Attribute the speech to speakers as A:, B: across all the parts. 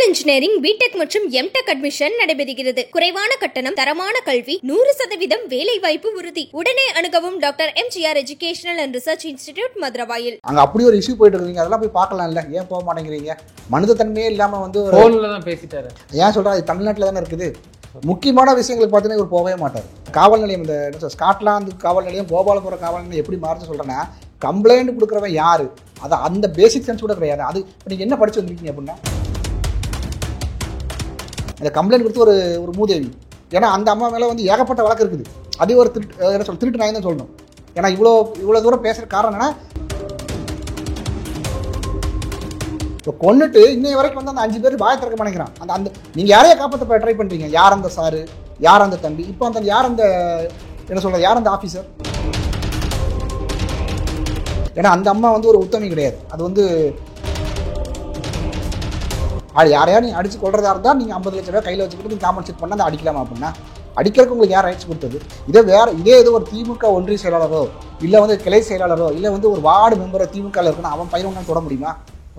A: Engineering BTech மற்றும் MTech admission நடைபெறுகிறது. குறைவான கட்டணம், தரமான கல்வி, 100% வேலை வாய்ப்பு உறுதி. உடனே அணுகவும் doctor MGR educational and research institute Maduravoyal.
B: அங்க அப்படி ஒரு இஷ்யூ போயிட்டு இருக்கீங்க, அதெல்லாம் போய் பார்க்கலாம்ல, ஏன் போக மாட்டேங்கிறீங்க? மனித தன்மையே இல்லாம வந்து
C: போன்ல தான் பேசிட்டாரு.
B: ஏன் சொல்றா, அது தமிழ்நாட்டில் தானே இருக்குது. முக்கியமான விஷயங்களுக்கு பார்த்தீங்கன்னா இவர் போகவே மாட்டார். காவல் நிலையம், இந்த ஸ்காட்லாந்து காவல் நிலையம், கோபாலபுரம் காவல் நிலையம் எப்படி மாறுச்சு சொல்றேன்னா, கம்ப்ளைண்ட் கொடுக்குறவன் யாரு, அது அந்த பேசிக் சென்ஸ் கூட கிடையாது. அது இப்போ நீங்கள் என்ன படிச்சு வந்திருக்கீங்க அப்படின்னா, இந்த கம்ப்ளைண்ட் கொடுத்து ஒரு மூதேவி. ஏன்னா அந்த அம்மா மேலே வந்து ஏகப்பட்ட வழக்கு இருக்குது. அதே ஒரு திருட்டு நாய் தான் சொல்லணும். ஏன்னா இவ்வளோ தூரம் பேசுகிற காரணம் என்னன்னா, இப்போ கொண்டுட்டு இன்னைய வரைக்கும் வந்து அந்த 5 பேர் வாய திறக்க மாட்டேங்கிறான். அந்த நீங்கள் யாரையா காப்பாற்ற ட்ரை பண்ணுறீங்க? யார் அந்த சாரு, யார் அந்த தம்பி, இப்போ அந்த யார் அந்த என்ன சொல்கிறது, யார் அந்த ஆஃபீஸர்? ஏன்னா அந்த அம்மா வந்து ஒரு உத்தமி கிடையாது. அது வந்து யாரையா நீ அடிச்சு கொள்றதா இருந்தால் நீங்கள் 50 லட்ச ரூபாய் கையில் வச்சுக்கிட்டு நீங்கள் காம்பன்சேட் பண்ணால் அதை அடிக்கலாமா அப்படின்னா, அடிக்கிறதுக்கு உங்களுக்கு யார் ரைட்ஸ் கொடுத்தது? இதே ஏதோ ஒரு திமுக ஒன்றிய செயலாளரோ இல்லை வந்து கிளை செயலாளரோ இல்லை வந்து ஒரு வார்டு மெம்பரோ திமுக இருக்கணும், அவன் பையன் ஒன்றால் தொட முடியுமா?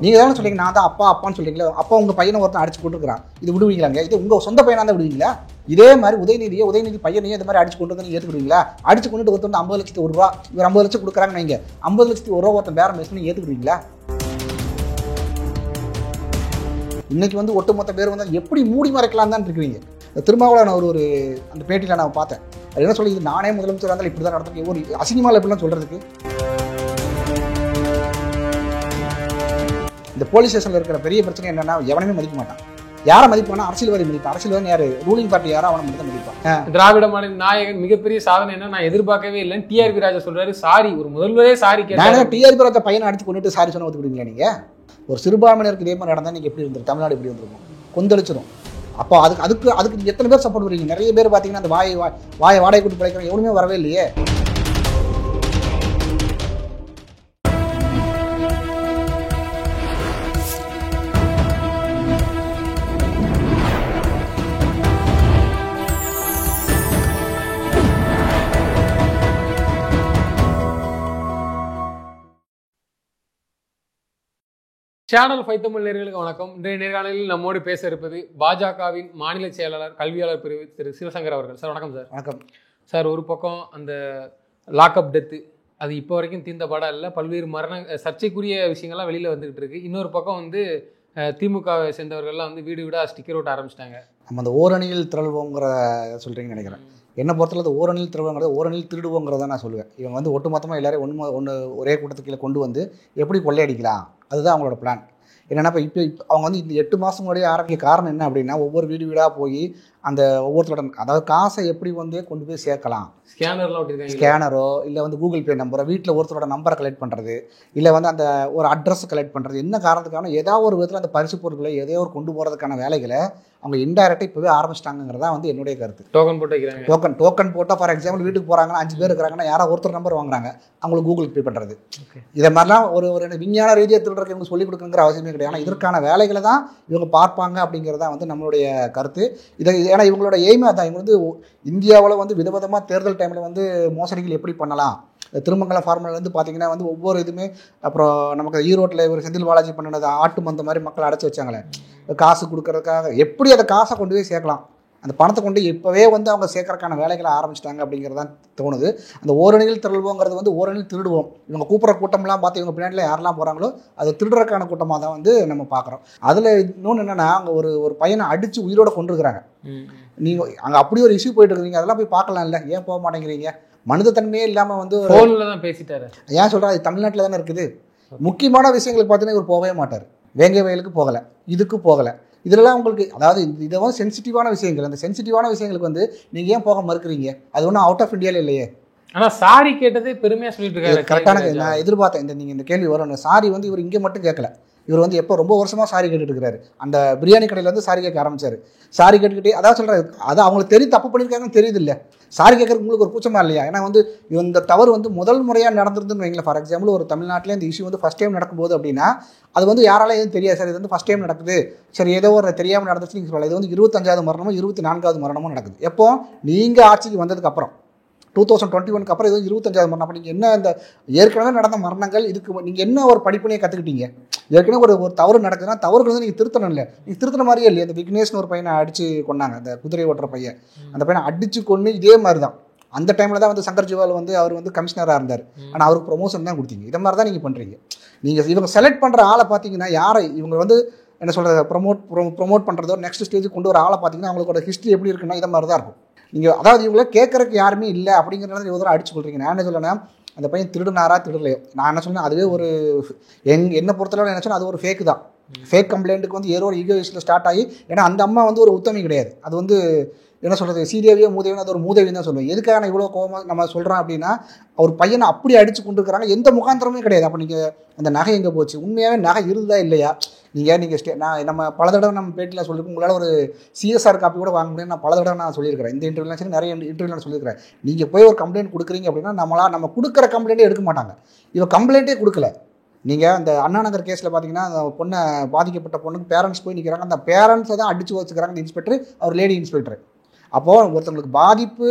B: நீங்கள் தானே சொல்றீங்க, நான் தான் அப்பான்னு சொல்றீங்களா? அப்பா உங்கள் பையனை ஒருத்தன் அடிச்சு கொண்டுருக்கிறான், இது விடுவீங்களாங்க? இது உங்கள் சொந்த பையனாக தான் விடுவீங்களா? இதே மாதிரி உதயநிதி பையனையே இந்த மாதிரி அடிச்சு கொண்டு வந்து ஏற்றுக்கிடுவீங்களா? அடிச்சு கொண்டு ஒருத்தர் 50 லட்சத்து ரூபா, இவர் 50 லட்சம் கொடுக்குறாங்கன்னு வைங்க, 50 லட்சத்து ரூபா ஒருத்தன் பேரம் பேசணும் ஏற்றுக்கிடுவீங்களா? இன்னைக்கு வந்து ஒட்டுமொத்த பேர் வந்து எப்படி மூடி மறைக்கலாம் தான் இருக்கிறீங்க. திருமாவளவன் ஒரு அந்த பேட்டியில் நான் பார்த்தேன். அது என்ன சொல்லி, இது நானே முதலமைச்சராக இருந்தாலும் இப்படி தான் நடத்துறேன், ஒரு அசிங்கமால் எப்படிலாம் சொல்றதுக்கு. இந்த போலீஸ் ஸ்டேஷனில் இருக்கிற பெரிய பிரச்சனை என்னன்னா, எவனையுமே மதிக்க மாட்டான். யாரை மதிப்பானா? அரசியல்வாதி மதிப்பான். அரசியல்வாதி யாரு? ரூலிங் பார்ட்டி யாரோ அவனை மட்டும் தான் மதிப்பான்.
C: திராவிட மாடல் நாயகன் மிகப்பெரிய சாதனை என்ன, நான் எதிர்பார்க்கவே இல்லைன்னு டிஆர்பி ராஜா சொல்றாரு. சாரி, ஒரு முதல்வரே சாரி கேட்டாங்க.
B: டிஆர்பி ராஜா பையனை அடிச்சு கொண்டுட்டு சாரி சொன்ன ஒத்துக்கிடுவீங்களா நீங்க? ஒரு சிறுபான்மையினருக்கு இதே மாதிரி நடந்தால் நீங்கள் எப்படி இருந்துரும்? தமிழ்நாடு எப்படி வந்துருக்கும்? கொந்தளிச்சிடும். அப்போ அதுக்கு எத்தனை பேர் சப்போர்ட் பண்ணுறீங்க? நிறைய பேர் பார்த்தீங்கன்னா அந்த வாயை வாடகை கூட்டு பிழைக்கிறவங்க எவனுமே வரவே இல்லையே.
C: சேனல் 5 தமிழ் நேயர்களுக்கு வணக்கம். இன்றைய நேர்காணலில் நம்மோடு பேச இருப்பது பாஜகவின் மாநில செயலாளர் கல்வியாளர் பிரிவு திரு சிவசங்கர் அவர்கள். சார் வணக்கம். சார்
B: வணக்கம்
C: சார். ஒரு பக்கம் அந்த லாக்அப் டெத்து, அது இப்போ வரைக்கும் தீர்ந்த பாடம் இல்லை, பல்வேறு சர்ச்சைக்குரிய விஷயங்கள்லாம் வெளியில் வந்துகிட்டு இருக்கு. இன்னொரு பக்கம் வந்து திமுகவை சேர்ந்தவர்கள்லாம் வந்து வீடு வீடாக ஸ்டிக்கர் ஓட்ட ஆரம்பிச்சிட்டாங்க.
B: நம்ம அந்த ஓரணியில் திரள்வோங்கிற சொல்கிறீங்கன்னு நினைக்கிறேன். என்ன பொறுத்தளவு ஓரணியில் திரள்வோங்கிறது ஓரணியில் திருடுவோங்கிறத நான் சொல்லுவேன். இவங்க வந்து ஒட்டுமொத்தமாக எல்லாரையும் ஒரே கூட்டத்துக்கு கீழே கொண்டு வந்து எப்படி கொள்ளையடிக்கலாம், அதுதான் அவங்களோட பிளான். என்னென்னா இப்போ அவங்க வந்து இந்த 8 மாதம் முன்னாடியே ஆரம்பிக்க காரணம் என்ன அப்படின்னா, ஒவ்வொரு வீடாக போய் அந்த ஒவ்வொருத்தரோட, அதாவது காசை எப்படி வந்து கொண்டு போய் சேர்க்கலாம், ஸ்கேனரோ இல்லை வந்து கூகுள் பே நம்பரோ, வீட்டில் ஒருத்தரோட நம்பரை கலெக்ட் பண்ணுறது, இல்லை வந்து அந்த ஒரு அட்ரஸ் கலெக்ட் பண்ணுறது, என்ன காரணத்துக்கான ஏதாவது ஒரு விதத்தில் அந்த பரிசு பொருட்களை எதையோ ஒரு கொண்டு போகிறதுக்கான வேலைகளை அவங்க இன்டைரக்டாக இப்போவே ஆரம்பிச்சிட்டாங்கிறதா வந்து என்னுடைய கருத்து. டோக்கன் போட்டால் ஃபார் எக்ஸாம்பிள் வீட்டுக்கு போகிறாங்கன்னா 5 பேர் இருக்கிறாங்கன்னா யாராவது ஒருத்தர் நம்பர் வாங்குறாங்க, அவங்களுக்கு கூகுள் பே பண்ணுறது, இதை மாதிரிலாம் ஒரு விஞ்ஞான ரீதியாக திருடுறதுக்கு இவங்க சொல்லிக் கொடுக்குங்கிற அவசியமே கிடையாது. ஆனால் இதற்கான வேலைகளை தான் இவங்க பார்ப்பாங்க அப்படிங்கிறதா வந்து நம்மளுடைய கருத்து. ஏன்னா இவங்களோட எய்மே அதான். இவங்க வந்து இந்தியாவில் வந்து விதவிதமாக தேர்தல் டைமில் வந்து மோசடிகள் எப்படி பண்ணலாம், திருமங்கலம் ஃபார்முலேருந்து பார்த்தீங்கன்னா வந்து ஒவ்வொரு இதுவுமே, அப்புறம் நமக்கு ஈரோட்டில் ஒரு செந்தில் பாலாஜி பண்ணினது ஆட்டு மந்த மாதிரி மக்களை அடைச்சி வச்சாங்களே, காசு கொடுக்கறதுக்காக எப்படி அதை காசை கொண்டு போய் சேர்க்கலாம், அந்த பணத்தை கொண்டு இப்போவே வந்து அவங்க சேர்க்கறதுக்கான வேலைகளை ஆரம்பிச்சிட்டாங்க அப்படிங்கிறதான் தோணுது. அந்த ஓரணியில் திரள்வோங்கிறது வந்து ஓரணியில் திருடுவோம். இவங்க கூப்பிட்ற கூட்டம்லாம் பார்த்து இவங்க பின்னாடியில் யாரெல்லாம் போகிறாங்களோ அது திருடுறதுக்கான கூட்டமாக தான் வந்து நம்ம பார்க்குறோம். அதில் இன்னொன்று என்னென்னா, அங்கே ஒரு பையனை அடித்து உயிரோடு கொண்டுருக்குறாங்க. நீங்கள் அங்கே அப்படி ஒரு இஷ்யூ போயிட்டு இருக்கீங்க, அதெல்லாம் போய் பார்க்கலாம்ல, ஏன் போக மாட்டேங்கிறீங்க? மனித தன்மையே இல்லாமல் வந்து
C: ஃபோனில் தான் பேசிட்டாரு.
B: ஏன் சொல்கிறா, அது தமிழ்நாட்டில் தானே இருக்குது. முக்கியமான விஷயங்களுக்கு பார்த்தீங்கன்னா இவர் போகவே மாட்டார். வேங்கை வயலுக்கு போகலை, இதுக்கு போகலை. இதெல்லாம் உங்களுக்கு, அதாவது இதை வந்து சென்சிட்டிவான விஷயங்கள், அந்த சென்சிட்டிவான விஷயங்களுக்கு வந்து நீங்கள் ஏன் போக மறுக்கிறீங்க? அது ஒன்றும் அவுட் ஆஃப் இந்தியாவில் இல்லையே.
C: ஆனால் சாரி கேட்டதே பெருமையாக சொல்லிட்டு இருக்காரு.
B: கரெக்டான, நான் எதிர்பார்த்தேன் நீங்கள் இந்த கேள்வி வரும். சாரி வந்து இவர் இங்கே மட்டும் கேட்கல, இவர் வந்து எப்போ ரொம்ப வருஷமாக சாரி கேட்டுட்டு இருக்கிறாரு. அந்த பிரியாணி கடையில் வந்து சாரி கேட்க ஆரம்பிச்சார். சாரி கேட்டுக்கிட்டே அதான் சொல்கிறாரு, அது அவங்களுக்கு தெரியும் தப்பு பண்ணியிருக்காங்கன்னு தெரியுது இல்லை, சாரி கேட்கறதுக்கு உங்களுக்கு ஒரு கூச்சமாக இல்லையா? ஏன்னா வந்து இந்த தவறு வந்து முதல் முறையாக நடந்திருந்துன்னு வைங்களேன். ஃபார் எக்ஸாம்பிள் ஒரு தமிழ்நாட்டில் இந்த இஷ்யூ வந்து ஃபஸ்ட் டைம் நடக்கும்போது அப்படின்னா அது வந்து யாரால எதுவும் தெரியாது. சார் இது வந்து ஃபஸ்ட் டைம் நடக்குது, சரி ஏதோ ஒரு தெரியாமல் நடந்துச்சு நீங்கள் சொல்லலாம். இது வந்து 25வது மரணமும் 24வது மரணமும் நடக்குது. எப்போ நீங்கள் ஆட்சிக்கு வந்ததுக்கப்புறம் 2021 அப்புறம் இது 25வது மரணம். அப்போ நீங்கள் என்ன இந்த ஏற்கனவே நடந்த மரணங்கள் இதுக்கு நீங்கள் என்ன ஒரு படிப்பினையை கற்றுக்கிட்டீங்க? ஏற்கனவே ஒரு தவறு நடக்குதுன்னா தவறுகள் வந்து நீங்கள் திருத்தணும் இல்லை, நீங்கள் திருத்தின மாதிரியே இல்லையா? இந்த விக்னேஷ்னு ஒரு பையனை அடித்து கொண்டாங்க, அந்த குதிரை ஓட்டுற பையன், அந்த பையனை அடித்து கொண்டு இதே மாதிரி தான் அந்த டைமில் தான் வந்து சங்கர் ஜிவால் வந்து அவர் வந்து கமிஷனராக இருந்தார், ஆனால் அவருக்கு ப்ரொமோஷன் தான் கொடுத்தீங்க. இதை மாதிரி தான் நீங்கள் பண்ணுறீங்க. நீங்கள் இவங்க செலக்ட் பண்ணுற ஆளை பார்த்தீங்கன்னா யாரை இவங்க வந்து என்ன சொல்கிறது ப்ரொமோட் பண்ணுறதோ நெக்ஸ்ட் ஸ்டேஜுக்கு கொண்டு வர ஆளை பார்த்தீங்கன்னா அவங்களோட ஹிஸ்ட்ரி எப்படி இருக்குன்னா இதை மாதிரி தான் இருக்கும். நீங்கள் அதாவது இவங்கள கேட்கறதுக்கு யாருமே இல்லை அப்படிங்கிறத இவ்வளோ தூரம் அடிச்சு கொள்றீங்க. நான் என்ன சொல்லணும்னா அந்த பையன் திருடுனாரா திருடலையோ, நான் என்ன சொன்னேன் அதுவே ஒரு என்னை பொறுத்தளவு என்ன சொன்னால் அது ஒரு ஃபேக்கு தான். ஃபேக் கம்ப்ளைண்ட்டுக்கு வந்து ஏதோ ஒரு ஈகோயிஸ்டில் ஸ்டார்ட் ஆகி, ஏன்னா அந்த அம்மா வந்து ஒரு உத்தமி கிடையாது, அது வந்து என்ன சொல்கிறது சீதேவியோ மூதேவியோ அது ஒரு மூதேவின்னு தான் சொல்லுவேன். எதுக்காக நான் இவ்வளோ கோபமாக நம்ம சொல்கிறோம் அப்படின்னா அவர் பையனை அப்படி அடித்து கொண்டு இருக்கிறாங்க, எந்த முகாந்திரமே கிடையாது. அப்போ நீங்கள் அந்த நகை எங்கே போச்சு, உண்மையாகவே நகை இருந்ததா இல்லையா? நீங்கள் நான் நம்ம பல தடவை நம்ம பேட்டியில் சொல்லியிருக்கோம், உங்களால் ஒரு சிஎஸ்ஆர் காப்பி கூட வாங்க முடியும் நான் பல தடவை நான் சொல்லியிருக்கிறேன். இந்த இன்டர்வியூலாம் சரி நிறைய இன்டர்வியூ நான் சொல்லியிருக்கிறேன். நீங்கள் போய் ஒரு கம்ப்ளைண்ட் கொடுக்குறீங்க அப்படின்னா நம்ம கொடுக்குற கம்ப்ளைண்ட்டே எடுக்க மாட்டாங்க. இவன் கம்ப்ளைண்ட்டே கொடுக்கல. நீங்கள் அந்த அண்ணா நகர் கேஸில் பார்த்தீங்கன்னா அந்த பொண்ணை பாதிக்கப்பட்ட பொண்ணுக்கு பேரண்ட்ஸ் போய் நிற்கிறாங்க, அந்த பேரண்ட்ஸை தான் அடித்து வச்சுக்கிறாங்க அந்த இன்ஸ்பெக்டர், அவர் லேடி இன்ஸ்பெக்டர். அப்போது ஒருத்தவங்களுக்கு பாதிப்பு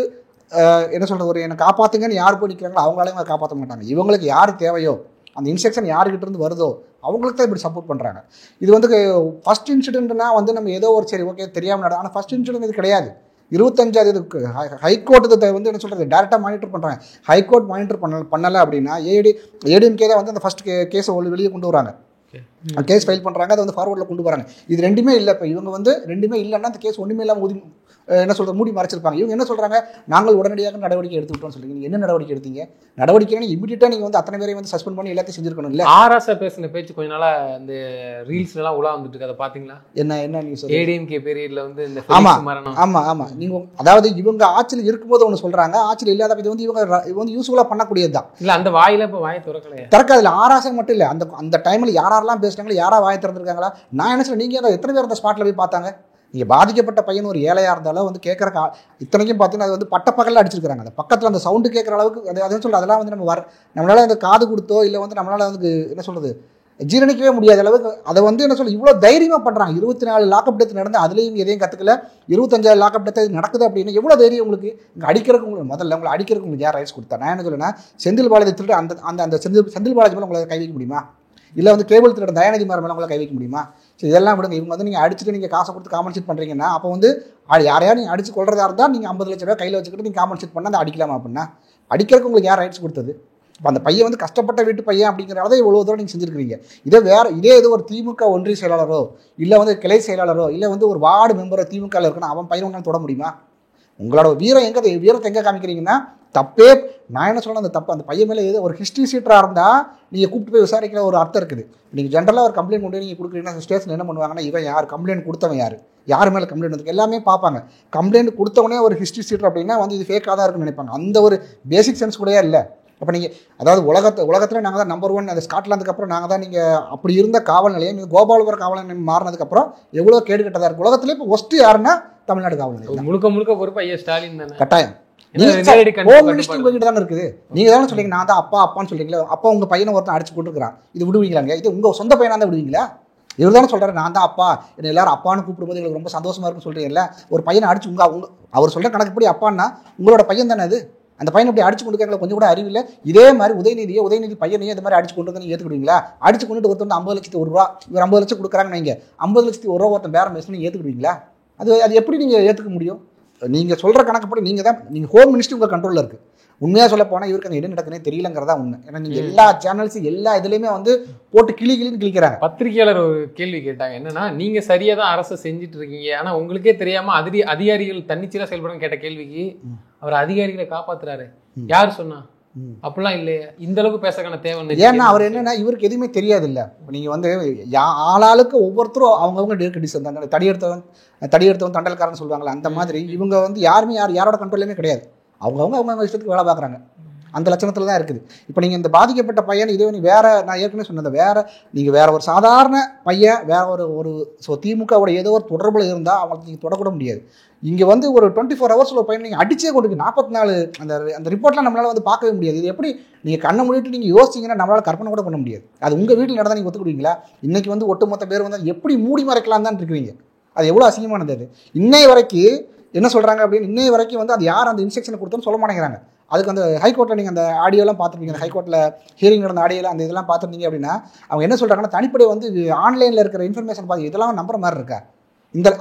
B: என்ன சொல்கிறது ஒரு என்னை காப்பாற்றுங்கன்னு யார் போய் நிற்கிறாங்களோ அவங்களாலையும் அதை காப்பாற்ற மாட்டாங்க. இவங்களுக்கு யார் தேவையோ அந்த இன்ஸ்ட்ரக்ஷன் யாருக்கிட்ட இருந்து வருதோ அவங்களுக்கு தான் இப்படி சப்போர்ட் பண்ணுறாங்க. இது வந்து ஃபஸ்ட் இன்சிடென்ட்னா வந்து நம்ம ஏதோ ஒரு சரி ஓகே தெரியாமல் நடக்கும், ஆனால் ஃபஸ்ட் இன்சிடென்ட் இது கிடையாது. 25வது ஹைகோர்ட்டு வந்து என்ன சொல்கிறது டேரெக்டாக மானிட்டர் பண்ணுறாங்க. ஹைகோர்ட் மானிட்டர் பண்ணலை அப்படின்னா ஏடிஎம்கே தான் வந்து அந்த ஃபஸ்ட் கேஸை வெளியே கொண்டு வராங்க, கேஸ் ஃபைல் பண்ணுறாங்க, அதை வந்து ஃபார்வர்டில் கொண்டு வராங்க. இது ரெண்டுமே இல்லை. இப்போ இவங்க வந்து ரெண்டுமே இல்லைன்னா அந்த கேஸ் ஒன்றுமே இல்லாமல் என்ன சொல்கிறது மூடி மறைச்சிருப்பாங்க. இவங்க என்ன சொல்கிறாங்க, நாங்கள் உடனடியாக நடவடிக்கை எடுத்துக்கிட்டோம்னு சொல்லுங்க. நீங்கள் என்ன நடவடிக்கை எடுத்தீங்க? நடவடிக்கைன்னு இமீடியட்டாக நீங்கள் வந்து அத்தனை பேரையும் வந்து சஸ்பெண்ட் பண்ணி எல்லாத்தையும் செஞ்சிருக்கணும். இல்லை
C: ஆராசா பேசின பேச்சு கொஞ்ச நாளாக இந்த ரீல்ஸ்லாம் உலா வந்துட்டு இருக்கு, அதை பார்த்தீங்களா?
B: என்ன நீங்கள் சொல்லுங்கள்.
C: ஏடிஎம்கே பீரியட்ல வந்து இந்த
B: ஆமாம் நீங்கள் அதாவது இவங்க ஆட்சியில் இருக்கும்போது ஒன்று சொல்கிறாங்க, ஆட்சியில் இல்லாத இது வந்து இவங்க வந்து யூஸ்ஃபுல்லாக பண்ணக்கூடியது தான்.
C: இல்லை அந்த வாயில இப்போ வாயை
B: திறக்காதுல ஆராசம் மட்டும் இல்லை, அந்த டைமில் யாரெல்லாம் பேசுகிறாங்களோ யாராக வாயை திறந்துருக்காங்களா? நான் என்ன சொல்ல நீங்கள் எத்தனை பேர் அந்த ஸ்பாட்டில் போய் பார்த்தாங்க? நீங்கள் பாதிக்கப்பட்ட பையன் ஒரு ஏழையாக இருந்தாலும் வந்து கேட்குற இத்தனைக்கும் பார்த்தீங்கன்னா அது வந்து பட்டப்பகலில் அடிச்சிருக்காங்க. அந்த பக்கத்தில் அந்த சவுண்டு கேட்குற அளவுக்கு அதே சொல்ல அதெல்லாம் வந்து நம்மளால் அந்த காது கொடுத்தோ இல்லை வந்து நம்மளால் வந்து என்ன சொல்கிறது ஜீரணிக்கவே முடியாத அளவுக்கு அதை வந்து என்ன சொல்ல இவ்வளோ தைரியமாக பண்ணுறாங்க. 24 லாக்அப் டெத் நடந்து அதுலேயும் எதையும் கற்றுக்கல, 25 லாக்அப் டெத் நடக்குது அப்படின்னு எவ்வளோ தைரியம் உங்களுக்கு? இங்கே அடிக்கிறதுக்கு உங்களுக்கு முதல்ல உங்களை அடிக்கிறதுக்கு உங்களுக்கு யார் ரைட்ஸ் கொடுத்தா? நான் என்ன சொல்லுன்னா செந்தில் பாலாஜி திருட்டு அந்த செந்தில் பாலாஜி மேலே உங்களை கை வைக்க முடியுமா? இல்லை வந்து கேபிள் திருட தயாநிதி மாறன் மேலே உங்களை கை வைக்க முடியுமா? சரி இதெல்லாம் விடுங்க. இவங்க வந்து நீங்கள் அடிச்சுட்டு நீங்கள் காசை கொடுத்து காம்பன்சேட் பண்ணுறீங்கன்னா அப்போ வந்து யாரையா நீங்கள் அடிச்சு கொள்றதா இருந்தால் நீங்கள் 50 லட்ச ரூபா கையில் வச்சுக்கிட்டு நீங்கள் காம்பன்சேட் பண்ணால் அதை அடிக்கலாமா? அப்படின்னா அடிக்கிறதுக்கு உங்களுக்கு யார் ரைட்ஸ் கொடுத்தது? இப்போ அந்த பையன் வந்து கஷ்டப்பட்ட வீட்டு பையன் அப்படிங்கிறத இவ்வளோ தூரம் நீங்கள் செஞ்சுருக்கிறீங்க. இதே ஏதோ ஒரு திமுக ஒன்றிய செயலாளரோ இல்லை வந்து கிளை செயலாளரோ இல்லை வந்து ஒரு வார்டு மெம்பரோ திமுகவில் இருக்குன்னா அவன் பையன் உங்களால் தொட முடியுமா? உங்களோட வீரத்தை எங்கே காமிக்கிறீங்கன்னா தப்பே. நான் என்ன சொல்கிறேன், அந்த தப்பு அந்த பையன் மேலே ஏதோ ஒரு ஹிஸ்ட்ரி சீட்டராக இருந்தால் நீங்கள் கூப்பிட்டு போய் விசாரிக்கிற ஒரு அர்த்தம் இருக்குது. நீங்கள் ஜென்ரலாக ஒரு கம்ப்ளைண்ட் கொண்டு நீங்கள் கொடுக்குறீங்கன்னா ஸ்டேஷன் என்ன பண்ணுவாங்கன்னா இவன் யார் கம்ப்ளைண்ட் கொடுத்தவன் யார் மேலே கம்ப்ளைண்ட் வந்து எல்லாமே பார்ப்பாங்க. கம்ப்ளைண்ட் கொடுத்தவனே ஒரு ஹிஸ்ட்ரி சீட்டர் அப்படின்னா வந்து இது ஃபேக்காக தான் இருக்குன்னு நினைப்பாங்க. அந்த ஒரு பேசிக் சென்ஸ் கூடயே இல்லை. அப்போ நீங்கள் அதாவது உலகத்தில் நாங்கள் தான் நம்பர் 1 அந்த ஸ்காட்லாந்துக்கு அப்புறம் நாங்கள் தான் நீங்கள் அப்படி இருந்த காவல் நிலையம் நீங்கள் கோபாலபுரம் காவல் நிலையம் மாறினதுக்கப்புறம் எவ்வளோ கேடு கட்டதாக இருக்குது. உலகத்திலே இப்போ ஒஸ்ட்டு யாருன்னா தமிழ்நாடு காவல் நிலையம்.
C: முழுக்க பொறுப்பு ஐயா ஸ்டாலின் தானே.
B: கட்டாயம் ஹோம் மினிஸ்டர் உங்ககிட்ட தானே இருக்குது. நீங்கள் தானே சொல்றீங்க நான் தான் அப்பான்னு சொல்றீங்களா? அப்பா உங்கள் பையனை ஒருத்தன் அடிச்சு போட்டுருக்கான், இது விடுவீங்களாங்க? இது உங்கள் சொந்த பையனா தான் விடுவீங்களா? இவர் தானே சொல்கிறாரு நான் தான் அப்பா, என்ன எல்லாரும் அப்பான்னு கூப்பிடும்போது எங்களுக்கு ரொம்ப சந்தோஷமா இருக்குன்னு சொல்கிறீங்கல்ல. ஒரு பையனை அடிச்சு அவர் சொல்கிற கணக்குப்படி அப்பான்னா உங்களோட பையன் தானே அது. அந்த பையனை அப்படி அடிச்சு கொண்டு கேட்கல கொஞ்சம் கூட அறிவில்லை. இதே மாதிரி உதயநிதி பையனையே இந்த மாதிரி அடிச்சு கொண்டு வந்து ஏற்றுக்கிடுவீங்களா? அடிச்சு கொண்டுட்டு ஒருத்தர் வந்து 50 லட்சத்து ரூபா இவர் 50 லட்சம் கொடுக்குறாங்கன்னு நீங்கள் 50 லட்சத்து ரூபா ஒருத்தன் பேரம் பேசணும் ஏற்றுக்கிடுவீங்களா? அது எப்படி நீங்கள் ஏற்றுக்க முடியும்? நீங்கள் சொல்கிற கணக்குப்படி நீங்கள் ஹோம் மினிஸ்டர் உங்கள் கண்ட்ரோலில் இருக்குது. உண்மையாக சொல்ல போனால் இவருக்கு அங்கே என்ன நடக்குதுன்னே தெரியலங்கிறதா உண்மை. ஏன்னா நீங்கள் எல்லா சேனல்ஸும் எல்லா இதுலேயுமே வந்து போட்டு கிளின்னு கிளிக்கிறாங்க.
C: பத்திரிகையாளர் ஒரு கேள்வி கேட்டாங்க, என்னன்னா நீங்கள் சரியாக தான் அரசை செஞ்சுட்டு இருக்கீங்க, ஆனால் உங்களுக்கே தெரியாமல் அதிகாரிகள் தன்னிச்சையாக செயல்படும் கேட்ட கேள்விக்கு அவர் அதிகாரிகளை காப்பாற்றுறாரு. யார் சொன்னா? அப்படிலாம் இல்லையே, இந்த அளவுக்கு பேசக்கான தேவை.
B: ஏன்னா அவர் என்னன்னா இவருக்கு எதுவுமே தெரியாது இல்லை. இப்போ நீங்கள் வந்து ஆளாளுக்கு ஒவ்வொருத்தரும் அவங்கவுங்க தடியெடுத்தவன் தண்டல்காரன்னு சொல்லுவாங்களா, அந்த மாதிரி இவங்க வந்து யாருமே யாரோட கண்ட்ரோலுமே கிடையாது. அவங்க இஷ்டத்துக்கு வேலை பார்க்குறாங்க. அந்த லட்சணத்தில் தான் இருக்குது. இப்போ நீங்கள் இந்த பாதிக்கப்பட்ட பையன் இதே நீ நான் ஏற்கனவே சொன்னது நீங்கள் வேற ஒரு சாதாரண பையன் வேற ஒரு திமுகவோட ஏதோ ஒரு தொடர்பில் இருந்தால் அவங்களுக்கு நீங்கள் தொடக்கூட முடியாது. இங்கே வந்து ஒரு 24 ஹவர்ஸில் ஒரு பையன் நீங்கள் அடிச்சே கொடுக்கு 44 அந்த ரிப்போர்ட்லாம் நம்மளால் வந்து பார்க்கவே முடியாது. இது எப்படி நீங்கள் கண்ணை மூடிட்டு நீங்கள் யோசிச்சிங்கன்னா நம்மளால் கற்பனை கூட பண்ண முடியாது. அது உங்கள் வீட்டில் நடந்தால் நீங்கள் ஒத்துக்கிடுவீங்களா? இன்றைக்கி வந்து ஒட்டுமொத்த பேர் வந்து எப்படி மூடி மறைக்கலாம் தான் இருக்கிறீங்க. அது எவ்வளோ அசிங்கமானது. அது இன்னை வரைக்கும் என்ன சொல்கிறாங்க அப்படின்னு இன்னைய வரைக்கும் வந்து அது யார் அந்த இன்ஸ்ட்ரக்ஷனை கொடுத்தோன்னு சொல்ல மாட்டேங்கிறாங்க. அதுக்கு அந்த ஹைகோர்ட்டில் நீங்கள் அந்த ஆடியோலாம் பார்த்துருப்பீங்க, அந்த ஹைகோர்ட்டில் ஹியரிங் நடந்த ஆடியோலாம் அந்த இதெல்லாம் பார்த்துருந்தீங்க அப்படின்னா அவங்க என்ன சொல்கிறாங்கன்னா, தனிப்படை வந்து ஆன்லைனில் இருக்கிற இன்ஃபர்மேஷன் பார்த்து இதெல்லாம் நம்புற மாதிரி இருக்கா?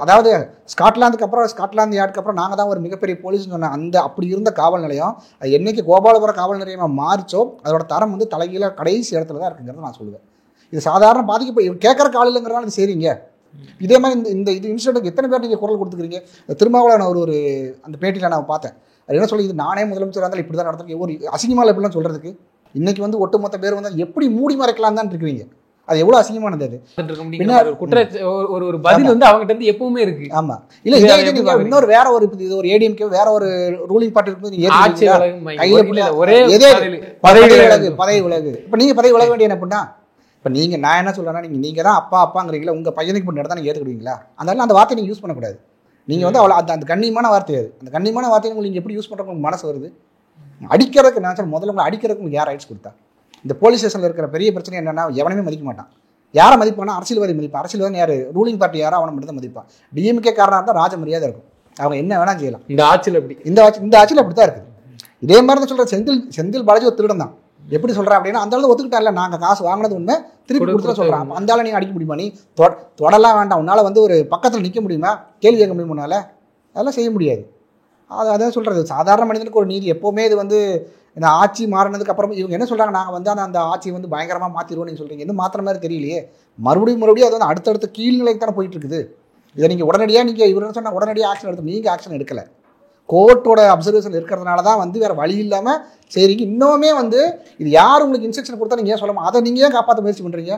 B: அதாவது ஸ்காட்லாந்துக்கு அப்புறம் ஸ்காட்லாந்து யார்டுக்கு அப்புறம் நாங்கள் தான் ஒரு மிகப்பெரிய போலீஸ்னு சொன்னேன். அந்த அப்படி இருந்த காவல் நிலையம் அது என்னைக்கு கோபாலபுரம் காவல் நிலையமாக மாறிச்சோ அதோட தரம் வந்து தலைகீழ கடைசி இடத்துல தான் இருக்குங்கிறத நான் சொல்லுவேன். இது சாதாரண பாதிக்க கேட்குற காலையிலங்கிறதால இது சரிங்க. இதே மாதிரி இந்த இது இன்சிடென்ட்டுக்கு எத்தனை பேர் நீங்கள் குரல் கொடுத்துக்கிறீங்க? திருமாவளவன் நான் ஒரு அந்த பேட்டியில் நான் பார்த்தேன். அது என்ன சொல்லி, இது நானே முதலமைச்சராக இருந்தாலும் இப்படி தான் நடந்திருக்கு, ஒரு அசிங்கமாக எப்படிலாம் சொல்கிறதுக்கு. இன்றைக்கி வந்து ஒட்டுமொத்த பேர் வந்து எப்படி மூடி மறைக்கலாம் தான் இருக்கிறீங்க. அது எவ்வளோ அசிங்கமானது. அது
C: ஒரு பதில் வந்து அவங்ககிட்ட இருந்து எப்பவுமே இருக்கு.
B: ஆமா, இல்ல இன்னொரு வேற ஒரு இது ஒரு ஏடிஎம்கே வேற ஒரு ரூலிங் பார்ட்டி இருக்கும்போது
C: ஒரே
B: பதவி விலகு. இப்ப நீங்க பதவி விலக வேண்டிய என்ன பண்ணா? இப்ப நீங்க நான் என்ன சொல்றேன்னா, நீங்க தான் அப்பாங்கிறீங்களா, உங்க பையனுக்கு பண்ண இடத்த நீங்க ஏத்துக்கிடுவீங்களா? அதனால அந்த வார்த்தையை நீங்க யூஸ் பண்ணக்கூடாது. நீங்க வந்து அவ்வளோ அந்த கண்ணியமான வார்த்தை, அது அந்த கண்ணியமான வார்த்தையை உங்களுக்கு எப்படி யூஸ் பண்றதுக்கு மனசு வருது? அடிக்கிறதுக்கு நான் சொல்ல முதல்ல உங்களை அடிக்கிறதுக்கு உங்களுக்கு யார் ரைட்ஸ் கொடுத்தா? இந்த போலீஸ் ஸ்டேஷனில் இருக்கிற பெரிய பிரச்சனை என்னன்னா, எவனையுமே மதிக்க மாட்டான். யாரை மதிப்பானா? அரசியல்வாதி மதிப்பான். அரசியல்வாதி யார்? ரூலிங் பார்ட்டி யாரோ அவனை மட்டும் தான் மதிப்பான். டிஎம்கே காரணம் தான் ராஜ மரியாதை இருக்கும். அவங்க என்ன வேணா செய்யலாம்.
C: இந்த ஆட்சியில் அப்படி
B: இந்த ஆட்சியில் அப்படி தான் இருக்குது. இதே மாதிரி தான் சொல்கிற செந்தில் பாலாஜி ஒரு திருடன் தான். எப்படி சொல்கிறேன் அப்படின்னா, அந்த அளவு ஒத்துக்கிட்டால, நாங்கள் காசு வாங்கினது உண்மை, திருப்பி கொடுத்துட சொல்கிறான். அந்த ஆளை நீங்கள் அடிக்க முடியுமா? நீ தொடலாம் வேண்டாம், உன்னால் வந்து ஒரு பக்கத்தில் நிற்க முடியுமா? கேள்வி கேட்க முடியுமா உன்னால்? அதெல்லாம் செய்ய முடியாது. அதான் சொல்கிறது, சாதாரண மனிதனுக்கு ஒரு நீதி எப்போவுமே. இது வந்து இந்த ஆட்சி மாறினதுக்கு அப்புறம் இவங்க என்ன சொல்கிறாங்க, நாங்கள் வந்து அந்த ஆட்சியை வந்து பயங்கரமாக மாற்றிடுவோம் நீங்கள் சொல்கிறீங்க. இன்னும் மாற்றுற மாதிரி தெரியலையே. மறுபடியும் அது வந்து அடுத்தடுத்த கீழ்நிலைக்கு தானே போயிட்டு இருக்குது. இதை நீங்கள் உடனடியாக நீங்கள் இவருன்னு சொன்னால் உடனடியாக ஆக்ஷன் எடுத்து நீங்கள் ஆக்ஷன் எடுக்கலை. கோர்ட்டோட அப்சர்வேஷன் இருக்கிறதுனால தான் வந்து வேறு வழி இல்லாமல் சரிங்க. இன்னுமே வந்து இது யார் உங்களுக்கு இன்ஸ்ட்ரக்ஷன் கொடுத்தா நீங்கள் ஏன் சொல்லணும்? அதை நீங்கள் ஏன் காப்பாற்ற முயற்சி பண்ணுறீங்க?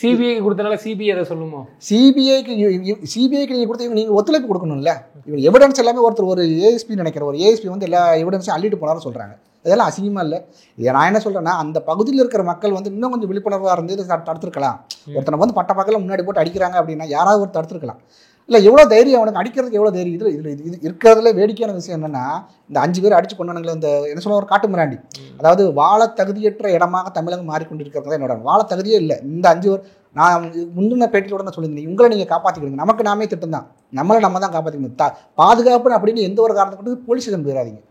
C: சிபிஐ கொடுத்தனால சிபிஐ அதை சொல்லுமோ?
B: சிபிஐக்கு நீங்கள் கொடுத்த நீங்கள் ஒத்துழைப்பு கொடுக்கணும்ல. இவங்க எவிடன்ஸ் எல்லாமே ஒரு ஏஎஸ்பி நினைக்கிற ஒரு ஏஎஸ்பி வந்து எல்லா எவிடன்ஸையும் அள்ளிட்டு போனாலும் சொல்கிறாங்க. இதெல்லாம் அசிங்கமாக இல்லை? நான் என்ன சொல்கிறேன்னா, அந்த பகுதியில் இருக்கிற மக்கள் வந்து இன்னும் கொஞ்சம் விழிப்புணர்வாக இருந்து தடுத்துருக்கலாம். ஒருத்தனை வந்து பட்ட பக்கத்தில் முன்னாடி போட்டு அடிக்கிறாங்க அப்படின்னா யாராவது ஒரு தடுத்துருக்கலாம். இல்லை எவ்வளோ தைரியம் அவனுக்கு அடிக்கிறதுக்கு, எவ்வளோ தைரியம். இது இருக்கிறதுல வேடிக்கையான விஷயம் என்னென்னா, இந்த 5 பேர் அடிச்சு கொண்டானுங்களே, இந்த என்ன சொல்ல ஒரு காட்டு மிராண்டி. அதாவது வாழ தகுதியற்ற இடமாக தமிழகம் மாறிக்கொண்டிருக்கிறது தான் என்னோட. வாழ தகுதியே இல்லை இந்த 5 பேர். நான் முந்தின பேட்டியோட தான் சொல்லியிருந்தேன், உங்களை நீங்கள் காப்பாற்றிக்கிடுங்க, நமக்கு நாமே திட்டம் தான், நம்ம தான் காப்பாற்றிக்கணும். பாதுகாப்பு அப்படின்னு எந்த ஒரு காரணத்தை கொண்டு போலீஸ் ஸ்டேஷன் போயிடாதீங்க.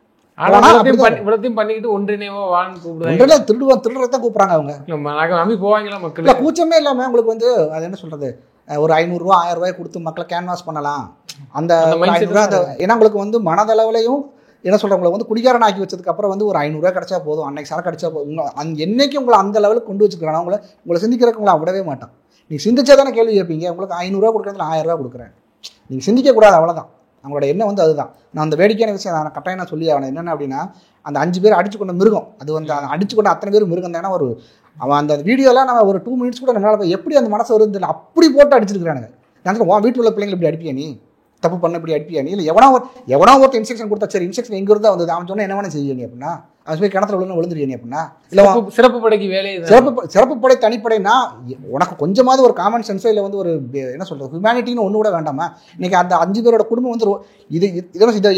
C: பண்ணிக்கிட்டு
B: திருடுறதான் கூப்பிடுறாங்க அவங்க.
C: நம்பி போவாங்களா மக்கள்?
B: கூச்சமே இல்லாமல் உங்களுக்கு வந்து அது என்ன சொல்றது, ஒரு 500 ரூபா 1000 ரூபாய் கொடுத்து மக்களை கேன்வாஸ் பண்ணலாம். அந்த 500 ரூபா ஏன்னா உங்களுக்கு வந்து மனதளவுலையும் என்ன சொல்கிறேன், உங்களை வந்து குடிகாரன் ஆக்கி வச்சதுக்கு அப்புறம் வந்து ஒரு 500 ரூபா கிடைச்சா போதும், அன்னைக்கு சரக்கு அடிச்சா போதும், என்னைக்கு உங்களை அந்த லெவலுக்கு கொண்டு வச்சுக்கிறான். உங்களை சிந்திக்கிறதுக்கு உங்களை விடவே மாட்டான். நீங்கள் சிந்திச்சா தானே கேள்வி கேட்பீங்க. உங்களுக்கு 500 ரூபா கொடுக்குறதுல 1000 ரூபா கொடுக்குறேன், நீங்கள் சிந்திக்கக்கூடாது, அவ்வளோதான். அவங்களோட எண்ணம் வந்து அதுதான். நான் அந்த வேடிக்கையான விஷயம் நான் கட்டாயம் நான் சொல்லி அவனை என்னென்ன அப்படின்னா, அந்த 5 பேர் அடிச்சு கொண்ட மிருகம், அது வந்து அடிச்சு கொண்ட அத்தனை பேர் மிருகம் தானே. அவன் அந்த வீடியோலாம் நம்ம ஒரு 2 மினிட்ஸ் கூட நம்மளால் எப்படி அந்த மனசு வருது அப்படி போட்டு அடிச்சிருக்கிறானுங்க. நான் சொல்லுவேன், வீட்டில் உள்ள பிள்ளைங்களை இப்படி அடிப்பியா நீ, தப்பு பண்ண இப்படி அடிப்பியா நீ? இல்லை எவனோ ஒருத்தர் இன்ஸ்ட்ரக்ஷன் கொடுத்தா சரி, இன்ஸ்ட்ரக்ஷன் எங்கே இருந்தால் வந்தது, அவன் சொன்னால் என்ன வேணா செய்ய அப்படின்னா, அவன் போய் கிணத்துல விழுந்துருவியா அப்படின்னா, இல்லை
C: சிறப்பு படைக்கு வேலை,
B: சிறப்பு படை தனிப்படைனா உனக்கு கொஞ்சமாவது ஒரு காமன் சென்ஸோ இல்லை வந்து ஒரு என்ன சொல்கிறது ஹியூமனிட்டின்னு ஒன்று கூட வேண்டாமா? இன்றைக்கி அந்த 5 பேரோட குடும்பம் வந்து இது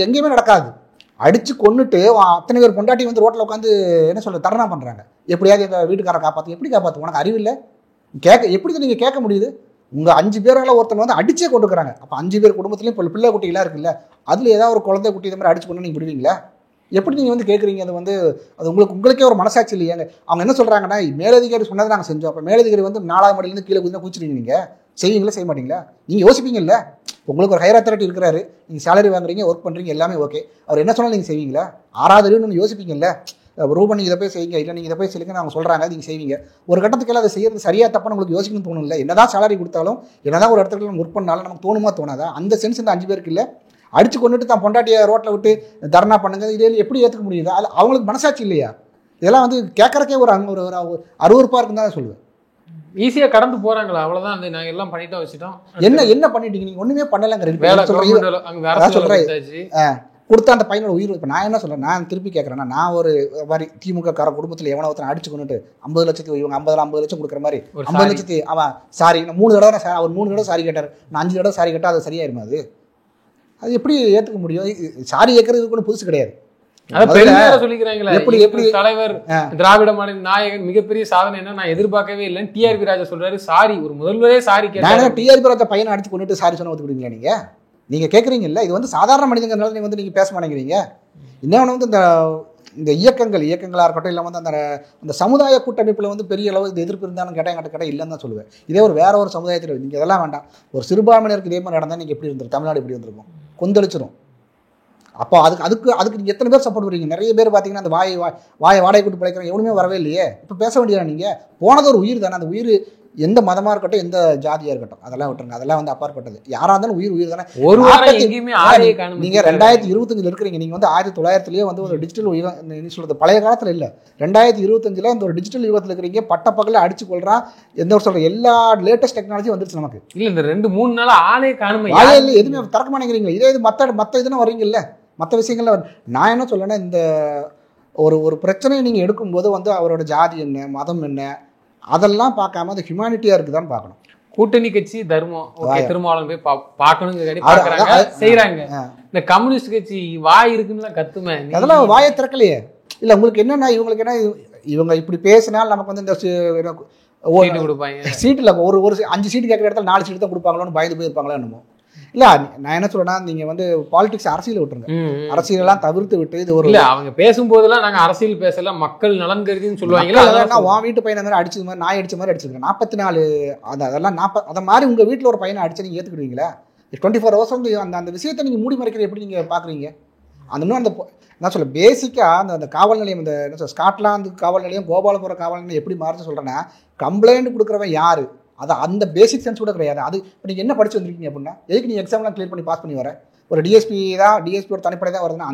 B: எங்கேயுமே நடக்காது. அடித்து கொண்டுட்டு அத்தனை பேர் பொண்டாட்டி வந்து ரோட்டில் உட்காந்து என்ன சொல்கிறது தர்ணா பண்ணுறாங்க. எப்படியாவது எங்கள் வீட்டுக்காரை காப்பாற்று. எப்படி காப்பாற்று? உனக்கு அறிவு இல்லை? எப்படி நீங்கள் கேட்க முடியுது? உங்கள் 5 பேரால் ஒருத்தனை வந்து அடிச்சே கொண்டு இருக்கிறாங்க. அப்போ 5 பேர் குடும்பத்துலேயும் இப்போ பிள்ளை குட்டிகளாக இருக்குல்ல, அதில் ஏதாவது ஒரு குழந்தை குட்டி இந்த மாதிரி அடிச்சு கொண்டு நீங்கள் விடுவீங்களா? எப்படி நீங்கள் வந்து கேட்குறீங்க? அது உங்களுக்கே ஒரு மனசாட்சி இல்லையாங்க? அவங்க என்ன சொல்கிறாங்கன்னா, மேலதிகாரி சொன்னதை நாங்கள் செஞ்சோம். அப்போ மேலதிகாரி வந்து 4ஆவது மாடியிலேருந்து கீழே குதினா குதிச்சிருவீங்க, நீங்கள் செய்வீங்களா செய்ய மாட்டீங்களா? நீங்கள் யோசிப்பீங்கல்ல. உங்களுக்கு ஒரு ஹையர் அத்தாரிட்டி இருக்கிறாரு, நீங்கள் சேலரி வாங்குறீங்க, ஒர்க் பண்ணுறீங்க, எல்லாமே ஓகே. அவர் என்ன சொன்னாலும் நீங்கள் செய்வீங்களா? 6வது அறிவுன்னு யோசிப்பீங்கல்ல. ரூபா நீங்கள் இதை போய் செய்யுங்க, இல்லை நீங்கள் இதை போய் செய்யுங்க அவங்க சொல்கிறாங்க, நீங்கள் செய்வீங்க. ஒரு கட்டத்துக்கு அதை செய்யறது சரியாக தப்பான்னு உங்களுக்கு யோசிக்கணும்னு தோணும் இல்லை? என்னதான் சேலரி கொடுத்தாலும், என்னதான் ஒரு இடத்துல நம்ம ஒர்க் பண்ணாலும் நமக்கு தோணுமா தோணாதா? அந்த சென்ஸ் இந்த 5 பேருக்கு இல்லை. அடிச்சு கொண்டுட்டு தான் பொண்டாட்டியை ரோட்டில் விட்டு தர்ணா பண்ணுங்க, இதே எப்படி ஏற்றுக்க முடியுது? அது அவங்களுக்கு மனசாட்சி இல்லையா? இதெல்லாம் வந்து கேட்கறக்கே ஒரு அருவருப்பாக இருக்குன்னு தான் சொல்லுவேன்.
C: ஈஸியாக கடந்து போகிறாங்களா? அவ்வளோதான், நாங்கள் எல்லாம் பண்ணிட்டோம் வச்சுட்டோம்.
B: என்ன பண்ணிட்டீங்க? நீங்கள் ஒன்றுமே பண்ணலைங்க சொல்கிறேன். கொடுத்த அந்த பையனோட உயிர். இப்போ நான் என்ன சொல்கிறேன், நான் திருப்பி கேட்குறேன்னா, நான் ஒரு மாதிரி திமுக கார குடும்பத்தில் எவனோ ஒருத்தனை அடிச்சு கொண்டுட்டு 50 லட்சத்துக்கு இவங்க 50 லட்சம் கொடுக்குற மாதிரி 50 லட்சத்து அவன் சாரி 3 தடவை அவர் 3 தடவை சாரி கேட்டார், நான் 5 தடவை சாரி கேட்டால் அது சரியாயிருமா? அது எப்படி ஏற்றுக்க முடியும்? சாரி கேட்கறதுக்கு ஒன்றும் புதுசு கிடையாது.
C: எப்படி தலைவர் திராவிட மாடல் நாயகன் மிகப்பெரிய சாதனை என்ன நான் எதிர்பார்க்கவே இல்லைன்னு டிஆர்பி ராஜா சொல்றாரு. சாரி ஒரு முதல்வரே சாரி கேட்டாரு.
B: டிஆர்பி ராஜா பையனை அடிச்சு கொண்டுட்டு சாரி சொன்ன ஒத்துக்கிட்டீங்களா? நீங்க நீங்கள் கேட்குறீங்கல்ல, இது வந்து சாதாரண மனிதங்கிறனால நீங்கள் வந்து நீங்கள் பேச மாட்டேங்கிறீங்க. இன்னொன்று வந்து இந்த இயக்கங்களாக இருக்கட்டும், இல்லை வந்து அந்த சமுதாய கூட்டமைப்பில் வந்து பெரிய அளவு இது எதிர்ப்பு இருந்தாலும் கேட்டால் இல்லைன்னு தான் சொல்லுவேன். இதே வேற ஒரு சமுதாயத்தில் நீங்கள் இதெல்லாம் வேண்டாம், ஒரு சிறுபான்மையினருக்கு இதே மாதிரி நடந்தால் நீங்கள் எப்படி இருந்திருக்கும், தமிழ்நாடு எப்படி வந்திருக்கும், கொந்தளிச்சிடும். அப்போ அதுக்கு நீங்கள் எத்தனை பேர் சப்போர்ட் பண்ணுவீங்க? நிறைய பேர் பார்த்தீங்கன்னா அந்த வாயை வாடகை கூட்டு பிழைக்கிறோம் எவனுமே வரவே இல்லையே. இப்போ பேச வேண்டியதா? நீங்கள் போனது ஒரு உயிர் தானே. அந்த உயிர் எந்த மதமாக இருக்கட்டும், எந்த ஜாதியாக இருக்கட்டும், அதெல்லாம் விட்டுருங்க. அதெல்லாம் வந்து அப்பாற்பட்டது. யாராக இருந்தாலும் உயிர் தானே.
C: ஒரு வாரம் எங்கேயுமே ஆளையே காணோம்.
B: நீங்கள் 2025 இருக்கிறீங்க. நீங்கள் வந்து 1900 வந்து ஒரு டிஜிட்டல் சொல்கிறது பழைய காலத்தில் இல்லை, 2025 இந்த ஒரு டிஜிட்டல் யுகத்தில் இருக்கிறீங்க. பட்டப்பகல அடிச்சு கொள்றான். எந்த ஒரு சொல்கிற எல்லா லேட்டஸ்ட் டெக்னாலஜி வந்துருச்சு நமக்கு.
C: இல்லை இந்த 2-3 நாள் ஆளே காணுமே,
B: இல்லை எதுவுமே திறக்க மாட்டேங்கிறீங்களா? இதே இது மற்ற இதுன்னு வரீங்கல்ல, மற்ற விஷயங்கள்ல நான் என்ன சொல்லணும்னா, இந்த ஒரு பிரச்சனையை நீங்கள் எடுக்கும்போது வந்து அவரோட ஜாதி என்ன, மதம் என்ன, அதெல்லாம் பார்க்காம அது ஹியூமானிட்டியா இருக்குதான்னு பார்க்கணும்.
C: கூட்டணி கட்சி தர்மம் திருமாவளவன் போய் பார்க்கணுங்க செய்யறாங்க. இந்த கம்யூனிஸ்ட் கட்சி வாய் இருக்குன்னு கத்துமே,
B: அதெல்லாம் வாயை திறக்கலையே. இல்லை உங்களுக்கு என்னன்னா, இவங்களுக்கு என்ன, இவங்க இப்படி பேசினால் நமக்கு வந்து இந்த
C: கொடுப்பாங்க
B: சீட்டில் ஒரு 5 சீட்டு கேட்குற இடத்துல 4 சீட்டு தான் கொடுப்பாங்களோன்னு பயந்து போயிருப்பாங்களோ என்னமோ. இல்லை நான் என்ன சொல்றேன்னா, நீங்கள் வந்து பாலிடிக்ஸ் அரசியல் விட்டுருங்க, அரசியலெல்லாம் தவிர்த்து விட்டு இது ஒரு
C: இல்லை அவங்க பேசும்போதெல்லாம் நாங்கள் அரசியல் பேசலாம் மக்கள் நலன் கருதின்னு சொல்லுவாங்க.
B: அதெல்லாம் உன் வீட்டு பையனை மாதிரி அடிச்சது மாதிரி நாய் அடிச்ச மாதிரி அடிச்சிருக்கேன் 44 அதெல்லாம் 40 அதை மாதிரி உங்கள் வீட்டில் ஒரு பையனை அடிச்சு நீங்கள் ஏற்றுக்கிடுவீங்களா? 24 hours வந்து அந்த விஷயத்தை நீங்கள் மூடி மறைக்கிறது எப்படி நீங்கள் பார்க்குறீங்க? அந்த இன்னும் அந்த என்ன சொல்ல பேசிக்காக அந்த காவல் நிலையம், இந்த என்ன சொல்ல ஸ்காட்லாந்து காவல் நிலையம், கோபாலபுரம் காவல் நிலையம் எப்படி மாறுச்சு சொல்கிறேன்னா, கம்ப்ளைண்ட் கொடுக்குறவன் யார், அது அந்த பேசிக் சென்ஸ் கூட கிடையாது. அது இப்போ நீங்கள் என்ன படிச்சு வந்திருக்கீங்க அப்படின்னா, எதுக்கு நீங்கள் எக்ஸாம்லாம் கிளியர் பண்ணி பாஸ் பண்ணி வர? ஒரு டிஎஸ்பியோட தனிப்படை தான் வருதுன்னா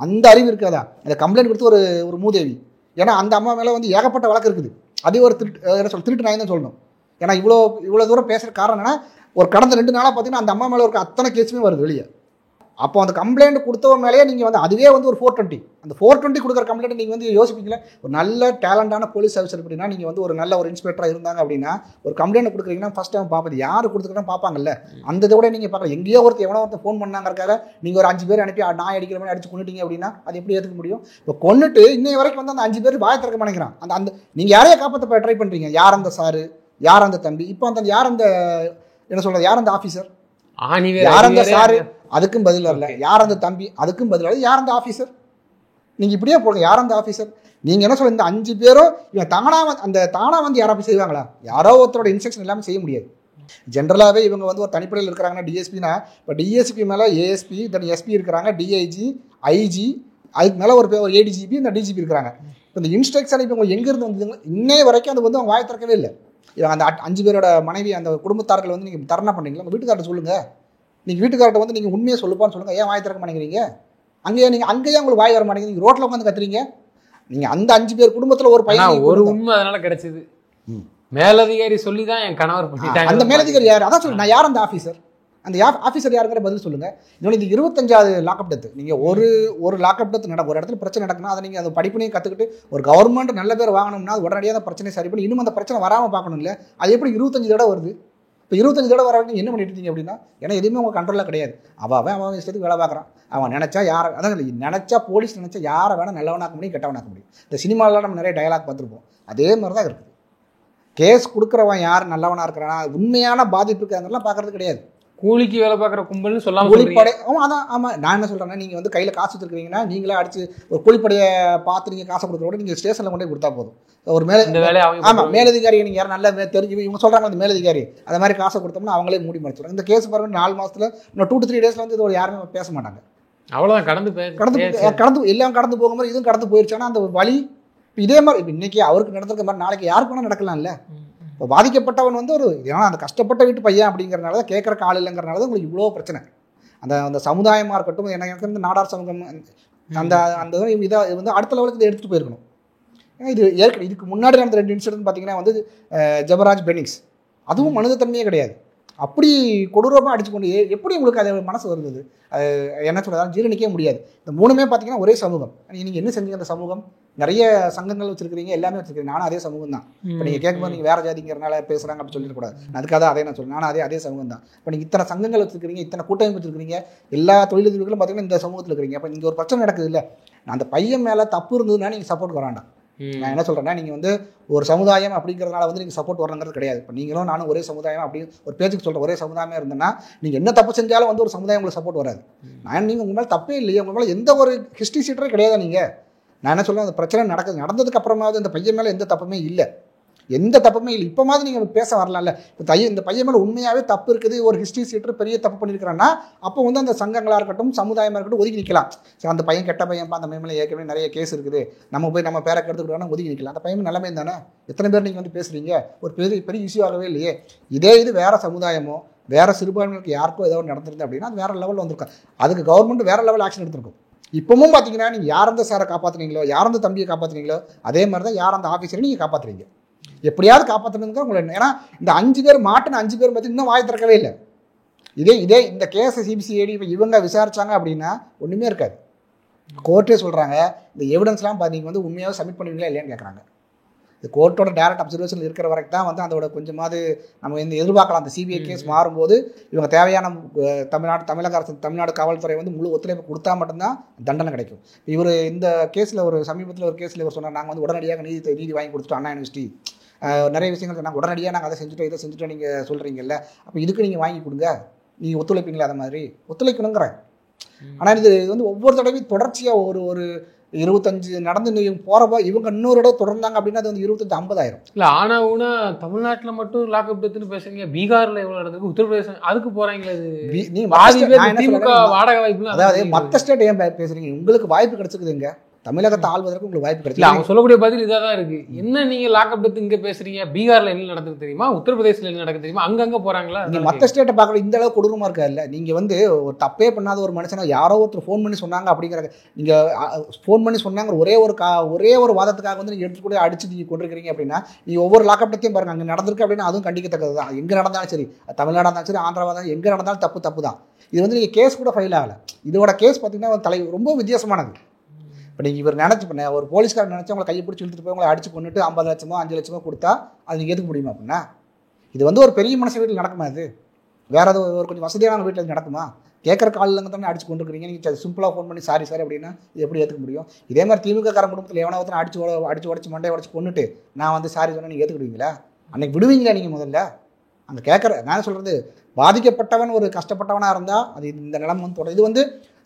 B: அந்த அறிவு இருக்காதா? அந்த கம்ப்ளைண்ட் கொடுத்து ஒரு மூதேவி. ஏன்னா அந்த அம்மா மேலே வந்து ஏகப்பட்ட வழக்கு இருக்குது. அதே ஒரு திருட்டு நாய் தான் சொல்லணும். ஏன்னா இவ்வளோ தூரம் பேசுகிற காரணம் என்னன்னா, ஒரு கடந்த 2 நாளாக பார்த்தீங்கன்னா அந்த அம்மா மேலே இருக்க அத்தனை கேஸுமே வருது வெளியே. அப்போ அந்த கம்ப்ளைண்ட் கொடுத்தவங்க மேலேயே நீங்கள் வந்து அதுவே வந்து ஒரு 420 அந்த 420 கொடுக்குற கம்ப்ளைண்ட் நீங்கள் வந்து யோசிப்பீங்களா? ஒரு நல்ல டேலண்டான போலீஸ் ஆஃபீஸர் அப்படின்னா, நீங்கள் வந்து ஒரு நல்ல ஒரு இன்ஸ்பெக்டராக இருந்தாங்க அப்படின்னா, ஒரு கம்ப்ளைண்ட் கொடுக்குறீங்கன்னா ஃபஸ்ட் டைம் பார்ப்பது யார் கொடுத்துக்கிட்டா பார்ப்பாங்கல்ல. அந்த இதை விட நீங்கள் பார்க்கலாம். எங்கேயோ எவனோ ஒருத்தர் ஃபோன் பண்ணாங்கிறக்காக நீங்கள் ஒரு 5 பேர் அனுப்பி நாய் அடிக்கிற மாதிரி அடிச்சு கொண்டுட்டீங்க அப்படின்னா அது எப்படி ஏற்றுக்க முடியும்? இப்போ கொண்டுட்டு இன்னைய வரைக்கும் வந்து அந்த 5 பேர் வாயை திறக்க மாட்டேங்கிறான். அந்த நீங்கள் யாரையே காப்பாற்ற ட்ரை பண்ணுறீங்க? யார் அந்த சாரு, யார் அந்த தம்பி, இப்போ அந்த யார் அந்த என்ன சொல்கிறது, யார் அந்த ஆஃபீஸர், யார் அந்த சாரு, அதுக்கும் பதில் வரல. யார் அந்த தம்பி, அதுக்கும் பதில் வரல. யார் அந்த ஆஃபீஸர்? நீங்கள் இப்படியே போடுங்க, யார் அந்த ஆஃபீஸர்? நீங்கள் என்ன சொல்ல, இந்த 5 பேரும் இவன் தானா வந்து யாரோ போய் செய்வாங்களா? யாரோ ஒருத்தரோட இன்ஸ்ட்ரக்ஷன் இல்லாமல் செய்ய முடியாது. ஜென்ரலாகவே இவங்க வந்து ஒரு தனிப்படையில் இருக்கிறாங்கன்னா டிஎஸ்பினா, இப்போ டிஎஸ்பி மேலே ஏஎஸ்பி, தென் எஸ்பி இருக்கிறாங்க, டிஐஜி, ஐஜி, அதுக்கு மேலே ஒரு ஏடிஜிபி, இந்த டிஜிபி இருக்கிறாங்க. இப்போ இந்த இன்ஸ்ட்ரக்ஷன் இப்போ அவங்க எங்கேருந்து வந்து இன்னே வரைக்கும் அது வந்து அவங்க வாய் திறக்கவே இல்லை. இவங்க அந்த 5 பேரோட மனைவி, அந்த குடும்பத்தார்கள் வந்து நீங்கள் தரணா பண்ணுறீங்களா? உங்கள் வீட்டுக்கார்ட்ட சொல்லுங்கள். நீங்கள் வீட்டுக்கார்ட்ட வந்து நீங்கள் உண்மையை சொல்லுப்பான்னு சொல்லுங்கள். ஏன் வாய் திறக்க மாட்டேங்கிறீங்க? அங்கேயே உங்களுக்கு வாய் வர மாட்டேங்குது. நீங்கள் ரோட்டில் உட்காந்து கத்துறீங்க. நீங்கள் அந்த 5 பேர் குடும்பத்தில் ஒரு பையன்
C: ஒரு உண்மை அதனால கிடைச்சது. மேலதிகாரி சொல்லி தான் என் கணவர் பண்ணிட்டாங்க.
B: அந்த மேலதிகாரி யார்? அதான் சொல்லு, நான் யார் அந்த ஆஃபீஸர்? அந்த ஆஃபீஸர் யாருங்கிற பதில் சொல்லுங்கள். இன்னொன்று, இது 25வது லாக்அப் டெத்து. நீங்கள் ஒரு லாக்அப் டெத்து ஒரு இடத்துல பிரச்சனை நடக்குன்னா அதை நீங்கள் அந்த படிப்பினையும் கற்றுக்கிட்டு ஒரு கவர்மெண்ட் நல்ல பேர் வாங்கணும்னா அது உடனடியாக அந்த பிரச்சனை சரி பண்ணி இன்னும் அந்த பிரச்சனை வராமல் பார்க்கணும். இல்லை அது எப்படி 25 தடவை வருது? இப்போ 25 தடவை வர வரைக்கும் என்ன பண்ணிட்டு இருக்கீங்க அப்படின்னா, ஏன்னா எதுவுமே உங்கள் கண்ட்ரோலில் கிடையாது. அவன் இஷ்டத்துக்கு வேலை பார்க்குறான். அவன் நினச்சா யாரை, அதான் நினச்சா போலீஸ் நினச்சா யாரை வேணால் நல்லவனாக்க முடியும், கெட்டவனாக்க முடியும். இந்த சினிமாவில் நம்ம நிறைய டயலாக் பார்த்துருப்போம். அதே மாதிரி தான் இருக்குது. கேஸ் கொடுக்குறவன் யார் நல்லவனாக இருக்கிறானா, உண்மையான பாதிப்பு இருக்காங்கலாம் பார்க்கறது கிடையாது.
C: கூலிக்கு வேலை பார்க்குற கும்பல்னு சொல்லாமல்
B: கூலிப்படை. அதான் ஆமாம், நான் என்ன சொல்கிறேன்னா, நீங்கள் வந்து கையில் காசு வச்சுருக்கீங்கன்னா நீங்களே அடிச்சு ஒரு கூலிப்படையை பார்த்து நீங்கள் காசை கொடுக்குறோட நீங்கள் ஸ்டேஷனில் கொண்டு போய் கொடுத்தா போதும். ஒரு ஆமாம் மேலதிகாரி நீங்கள் யாரும் நல்லா தெரிஞ்சு இவங்க சொல்கிறாங்க அந்த மேலதிகாரி அதை மாதிரி காசை கொடுத்தோம்னா அவங்களே மூடி மறைச்சிடுறாங்க. இந்த கேஸ் பாருங்க 4 மாதத்தில் இன்னும் 2 to 3 days வந்து இது ஒரு யாருமே பேச மாட்டாங்க.
C: அவ்வளோதான்,
B: கடந்து எல்லாம் கடந்து போக மாதிரி இதுவும் கடந்து போயிடுச்சுன்னா அந்த வழி இதே மாதிரி இப்போ இன்றைக்கி அவருக்கு நடந்திருக்க மாதிரி நாளைக்கு யாருக்கு வேணால் நடக்கலாம்ல. இப்போ பாதிக்கப்பட்டவன் வந்து ஏன்னா அந்த கஷ்டப்பட்ட வீட்டு பையன் அப்படிங்கிறனால தான், கேட்குற கால் இல்லைங்கிறனால தான் உங்களுக்கு இவ்வளோ பிரச்சனை. அந்த சமுதாயமாக இருக்கட்டும், எனக்கு வந்து நாடார் சமூகம் அந்த இதை வந்து அடுத்த லெவலுக்கு இதை எடுத்துகிட்டு போயிருக்கணும். ஏன்னா இது ஏற்கனவே இதுக்கு முன்னாடி நடந்த 2 இன்சிடென்ட் பார்த்தீங்கன்னா வந்து ஜபராஜ் பெனிக்ஸ், அதுவும் மனிதத்தன்மையே கிடையாது. அப்படி கொடூரமாக அடிச்சு கொண்டு எப்படி உங்களுக்கு அது மனசு வருது? அது என்ன சொல்கிறதா ஜீரணிக்கவே முடியாது. இந்த 3மே பார்த்தீங்கன்னா ஒரே சமூகம். நீங்கள் என்ன செஞ்சீங்க? அந்த சமூகம் நிறைய சங்கங்கள் வச்சுருக்கிறீங்க, எல்லாமே வச்சுருக்கீங்க. நானும் அதே சமூகம் தான். இப்போ நீங்கள் கேட்கும்போது நீங்கள் வேறு ஜாதிங்கிறனால பேசுகிறாங்க அப்படி சொல்லிடக்கூடாது. அதுக்காக தான் அதே நான் சொல்லுவேன். நானும் அதே சமூகம் தான். இப்போ நீங்கள் இத்தனை சங்கங்கள் வச்சுருக்கிறீங்க, இத்தனை கூட்டமைப்பு வச்சுருக்கிறீங்க, எல்லா தொழிலதிபர்களும் பார்த்தீங்கன்னா இந்த சமூகத்தில் இருக்கிறீங்க. அப்போ நீங்கள் ஒரு பிரச்சனை நடக்குது இல்லை, அந்த பையன் மேலே தப்பு இருந்ததுன்னா நீங்கள் சப்போர்ட் வராண்டாம். நான் என்ன சொல்கிறேன்னா, நீங்கள் வந்து ஒரு சமுதாயம் அப்படிங்கிறதுனால வந்து நீங்கள் சப்போர்ட் வரணுங்கிறது கிடையாது. இப்போ நீங்களும் நானும் ஒரே சமுதாயம் அப்படின்னு ஒரு பேச்சுக்கு சொல்கிற ஒரே சமுதாயமாக இருந்தேன்னா நீங்கள் என்ன தப்பு செஞ்சாலும் வந்து ஒரு சமுதாயம் உங்களுக்கு சப்போர்ட் வராது. நீங்கள் உங்கள் மேலே தப்பே இல்லையே, உங்கள் மேலே எந்த ஒரு ஹிஸ்ட்ரி சீட்டரே கிடையாது. நீங்கள் நான் என்ன சொல்கிறேன், அந்த பிரச்சனை நடந்ததுக்கு அப்புறமாவது இந்த பையன் மேலே எந்த தப்புமே இல்லை, எந்த தப்புமே இல்லை. இப்போ மாதிரி நீங்கள் பேச வரலாம்ல. இப்போ இந்த பையன் மேலே உண்மையாகவே தப்பு இருக்குது, ஒரு ஹிஸ்ட்ரி சீட்டர் பெரிய தப்பு பண்ணியிருக்கிறான்னா அப்போ வந்து அந்த சங்கங்களாக இருக்கட்டும் சமுதாயமாக இருக்கட்டும் ஒதுக்கி நிற்கலாம். ஸோ அந்த பையன் கெட்ட பையன்ப்பா, அந்த மேலே ஏற்கனவே நிறைய கேஸ் இருக்குது, நம்ம போய் நம்ம பேரை கெடுத்துக்கிட்டோம்னா ஒதுக்கி நிற்கலாம். அந்த பையன் நிலைமை தானே. எத்தனை பேர் நீங்கள் வந்து பேசுகிறீங்க, ஒரு பெரிய இஷ்யூ ஆகவே இல்லையே. இது வேறு சமுதாயமோ வேறு சிறுபான்மைகளுக்கு யாருக்கோ ஏதோ நடந்திருந்து அப்படின்னா அது வேறு லெவலில் வந்திருக்கும். அதுக்கு கவர்மெண்ட் வேறு லெவல் ஆக்ஷன் எடுத்திருக்கும். இப்பவும் பார்த்தீங்கன்னா நீங்கள் யார் அந்த சாரை காப்பாற்றுனீங்களோ, யார் அந்த தம்பியை காப்பாற்றுனீங்களோ, அதே மாதிரி தான் யார் அந்த ஆஃபீஸரை நீங்கள் காப்பாற்றுறீங்க. எப்படியாவது காப்பாற்றணுங்க உங்களை. ஏன்னா இந்த 5 பேர் மாட்டின 5 பேர் பற்றி இன்னும் வாய் திறக்கவே இல்லை. இதே இந்த கேஸை சிபிசிஐடி இப்போ இவங்க விசாரிச்சாங்க அப்படின்னா ஒன்றுமே இருக்காது. கோர்ட்டே சொல்கிறாங்க இந்த எவிடன்ஸ்லாம் நீங்கள் வந்து உண்மையாக சப்மிட் பண்ணுவீங்களா இல்லையான்னு கேட்குறாங்க. இந்த கோர்ட்டோட டேரக்ட் அப்சர்வேஷன் இருக்கிற வரைக்கும் தான் வந்து அதோட கொஞ்சமாவது நம்ம இந்த எதிர்பார்க்கலாம். அந்த சிபிஐ கேஸ் மாறும்போது இவங்க தேவையான தமிழக அரசு தமிழ்நாடு காவல்துறை வந்து முழு ஒத்துழைப்பு கொடுத்தா மட்டும்தான் தண்டனை கிடைக்கும். இவர் இந்த கேஸில் சமீபத்தில் ஒரு கேஸில் இவர் சொன்னார், நாங்கள் வந்து உடனடியாக நீதி வாங்கி கொடுத்துட்டோம் அண்ணா யூனிவர்சிட்டி, நிறைய விஷயங்கள் சொன்னாங்க, உடனடியாக நாங்கள் அதை செஞ்சுட்டோம் இதை செஞ்சுட்டோம் நீங்கள் சொல்கிறீங்கல்ல, அப்போ இதுக்கு நீங்கள் வாங்கி கொடுங்க, நீங்கள் ஒத்துழைப்பீங்களா? அதை மாதிரி ஒத்துழைக்கணுங்கிறேன். ஆனால் இது வந்து ஒவ்வொரு தடவையும் தொடர்ச்சியாக ஒரு 25 நடந்து போகிறப்ப இவங்க இன்னொரு இடம் தொடர்ந்தாங்க அப்படின்னா அது வந்து 25-50 ஆயிரும்.
C: இல்லை ஆனா ஊனா தமிழ்நாட்டில் மட்டும் லாக்அப் டெத்துன்னு பேசுறீங்க, பீகாரில் எவ்வளோ நடந்திருக்கு, உத்தரப்பிரதேசம் அதுக்கு போகிறாங்களே. திமுக வாடகை வாய்ப்பு,
B: அதாவது மற்ற ஸ்டேட் ஏன் பேசுறீங்க? உங்களுக்கு வாய்ப்பு கிடைச்சிருக்குதுங்க, தமிழகத்தை ஆள்வதற்கு உங்களுக்கு வாய்ப்பு கிடைச்சது.
C: அவங்க சொல்லக்கூடிய பதில் இதாக தான் இருக்கு. என்ன நீங்க லாக்அப் டெத் இங்கே பேசுறீங்க, பீகார்ல என்ன நடக்குது தெரியுமா, உத்தரப்பிரதேசில் என்ன நடக்குது தெரியுமா, அங்கங்கே போறாங்களா?
B: நீங்க மற்ற ஸ்டேட்டை பார்க்கல இந்த அளவுக்கு கொடூரமா இருக்கா இல்லை. நீங்க வந்து ஒரு தப்பே பண்ணாத ஒரு மனுஷனை யாரோ ஒருத்தர் ஃபோன் பண்ணி சொன்னாங்க அப்படிங்கிற, நீங்க ஃபோன் பண்ணி சொன்னாங்க ஒரே ஒரு வாதத்துக்காக வந்து நீங்க எடுத்துக்கூட அடிச்சு நீங்க கொண்டிருக்கிறீங்க அப்படின்னா நீங்க ஒவ்வொரு லாக்அப் டெத்தையும் பாருங்க, அங்கே நடந்திருக்கு அப்படின்னா அதுவும் கண்டிக்கத்தக்கது தான். எங்க நடந்தாலும் சரி, தமிழ்நாடு இருந்தாலும் சரி, ஆந்திராவாக இருந்தாலும் எங்க நடந்தாலும் தப்பு தான். இது வந்து நீங்க கேஸ் கூட ஃபைல் ஆகலை. இதோட கேஸ் பார்த்தீங்கன்னா ரொம்ப வித்தியாசமானது. இப்போ நீங்கள் இவர் நினச்சி ஒரு போலீஸ்காரர் நினச்சி உங்களை கையை பிடிச்சி இழுத்துட்டு போய் உங்களை அடிச்சு கொண்டுட்டு 50 லட்சமோ 5 லட்சமோ கொடுத்தா அது நீங்கள் ஏற்றுக்க முடியுமா? அப்படின்னா இது வந்து ஒரு பெரிய மனுஷன் வீட்டில் நடக்குமா? இது வேறு ஏதாவது ஒரு கொஞ்சம் வசதியான வீட்டில் நடக்குமா? கேட்குற காலில் தானே அடிச்சு கொண்டு இருக்கிறீங்க. நீங்கள் சிம்பிளாக ஃபோன் பண்ணி சாரி அப்படின்னா இது எப்படி ஏற்றுக்க முடியும்? இதே மாதிரி திமுக காரன் குடும்பத்தில் எவனோ ஒருத்தனை அடிச்சு உடச்சி மண்டையை உடச்சி கொண்டுட்டு நான் வந்து சாரி சொன்னால் நீங்கள் ஏற்றுக்கிடுவீங்களா? அன்றைக்கி விடுவீங்களா நீங்கள்? முதல்ல அந்த நான் சொல்கிறது, பாதிக்கப்பட்டவன் ஒரு கஷ்டப்பட்டவனாக இருந்தால் அது இந்த நிலைமை வந்து தொடரும். இது வந்து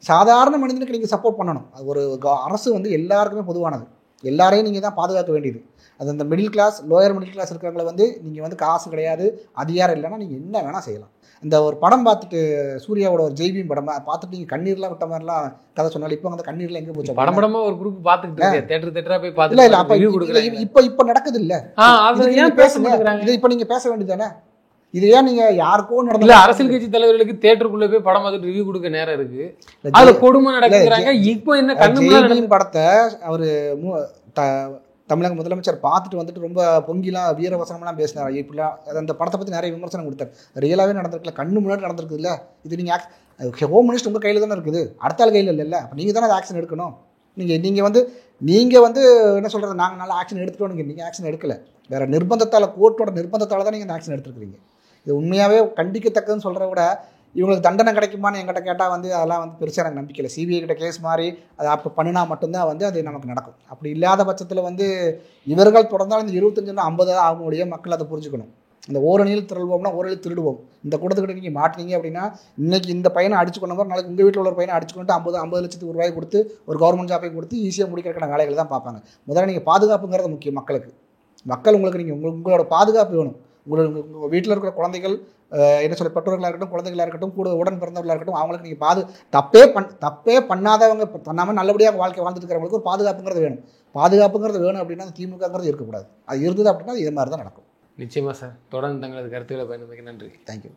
B: சாதாரண மனிதனுக்கு நீங்கள் சப்போர்ட் பண்ணணும். அது ஒரு அரசு வந்து எல்லாருக்குமே பொதுவானது, எல்லாரையும் நீங்கள் தான் பாதுகாக்க வேண்டியது. அது அந்த middle class lower middle class இருக்கிறவங்களை வந்து நீங்கள் வந்து காசு கிடையாது அதிகாரம் இல்லைன்னா நீங்கள் என்ன வேணால் செய்யலாம். இந்த ஒரு படம் பார்த்துட்டு சூர்யாவோட ஒரு ஜெய்பீம் படம் பார்த்துட்டு நீங்கள் கண்ணீர்லாம் விட்ட மாதிரிலாம் கதை சொன்னாலும் இப்போ வந்து கண்ணீர்லாம் எங்கே போச்சு?
C: படமா ஒரு குரூப் பார்த்துட்டு தேட்டரா போய் பார்த்து
B: இல்லை அப்போ இப்போ நடக்குது இல்லை பேசுங்க. இப்போ நீங்கள் பேச வேண்டியதானே? இது ஏன் நீங்க யாருக்கோ நடந்தல
C: அரசியல் கட்சி தலைவர்களுக்கு தியேட்டருக்குள்ள போய் படம் பார்த்துட்டு ரிவ்யூ கொடுக்க நேரம் இருக்கு, அதுல கொடுமை நடக்குறாங்க. இப்போ என்ன கண்ணு
B: படத்தை அவரு தமிழக முதலமைச்சர் பார்த்துட்டு வந்துட்டு ரொம்ப பொங்கிலாம் வீரவசனம்லாம் பேசினார். இப்படிலாம் அந்த படத்தை பற்றி நிறைய விமர்சனம் கொடுத்தார். ரியலாகவே நடந்திருக்கல, கண்ணு முன்னாடி நடந்திருக்குது இல்லை. இது நீங்கள் ஹோம் மினிஸ்டர் உங்கள் கையில் தானே இருக்குது, அடுத்த ஆள் கையில் இல்லை. அப்போ நீங்கள் தானே அதை ஆக்ஷன் எடுக்கணும். நீங்கள் வந்து என்ன சொல்கிறது, நாங்கள் நல்லா ஆக்ஷன் எடுத்துட்டோம், நீங்கள் ஆக்ஷன் எடுக்கலை. வேறு நிர்பந்தத்தால், கோர்ட்டோட நிர்பந்தத்தால் தான் நீங்கள் இந்த ஆக்ஷன் எடுத்துருக்கீங்க. இது உண்மையாகவே கண்டிக்கத்தக்கதுன்னு சொல்கிறத விட இவங்களுக்கு தண்டனை கிடைக்குமான்னு என்கிட்ட கேட்டால் வந்து அதெல்லாம் வந்து பெருசாக எனக்கு நம்பிக்கை இல்லை. சிபிஐ கிட்ட கேஸ் மாதிரி அதை அப்போ பண்ணினா மட்டும்தான் வந்து அது நமக்கு நடக்கும். அப்படி இல்லாத பட்சத்தில் வந்து இவர்கள் தொடர்ந்தாலும் இந்த 25-50 அவங்களுடைய மக்கள் அதை புரிஞ்சுக்கணும். இந்த ஓரணியில் திரள்வோம்னா ஓரணியில் திருடுவோம். இந்த கூட்டத்துக்கிட்ட நீங்கள் மாட்டினீங்க அப்படின்னா இன்றைக்கி இந்த பையனை அடிச்சு கொண்ட மாதிரி நாளைக்கு உங்கள் வீட்டில் உள்ள பையனை அடிச்சு கொண்டு 50 லட்சத்துக்கு ரூபாய் கொடுத்து ஒரு கவர்மெண்ட் ஜாப்பை கொடுத்து ஈஸியாக முடிக்கிறக்கான வேலைகள் தான் பார்ப்பாங்க. முதல்ல நீங்கள் பாதுகாப்புங்கிறது முக்கியம். மக்கள் உங்களுக்கு நீங்கள் உங்களோட பாதுகாப்பு வேணும். உங்கள் வீட்டில் இருக்கிற குழந்தைகள் என்ன சொல்ல பெற்றோர்களாக இருக்கட்டும், குழந்தைகளாக இருக்கட்டும், கூட உடன் பிறந்தவர்களாக இருக்கட்டும், அவங்களுக்கு நீங்கள் தப்பே பண்ணாதவங்க பண்ணாமல் நல்லபடியாக வாழ்க்கை வாழ்ந்துட்டு இருக்கிறவங்களுக்கு ஒரு பாதுகாப்புங்கிறது வேணும். அப்படின்னா திமுகங்கிறது இருக்கக்கூடாது. அது இருந்தது அப்படின்னா இது மாதிரி தான் நடக்கும்.
C: நிச்சயமா சார். தொடர்ந்து தங்களது கருத்துக்களை பயன்படுத்தி நன்றி.
B: தேங்க்யூ.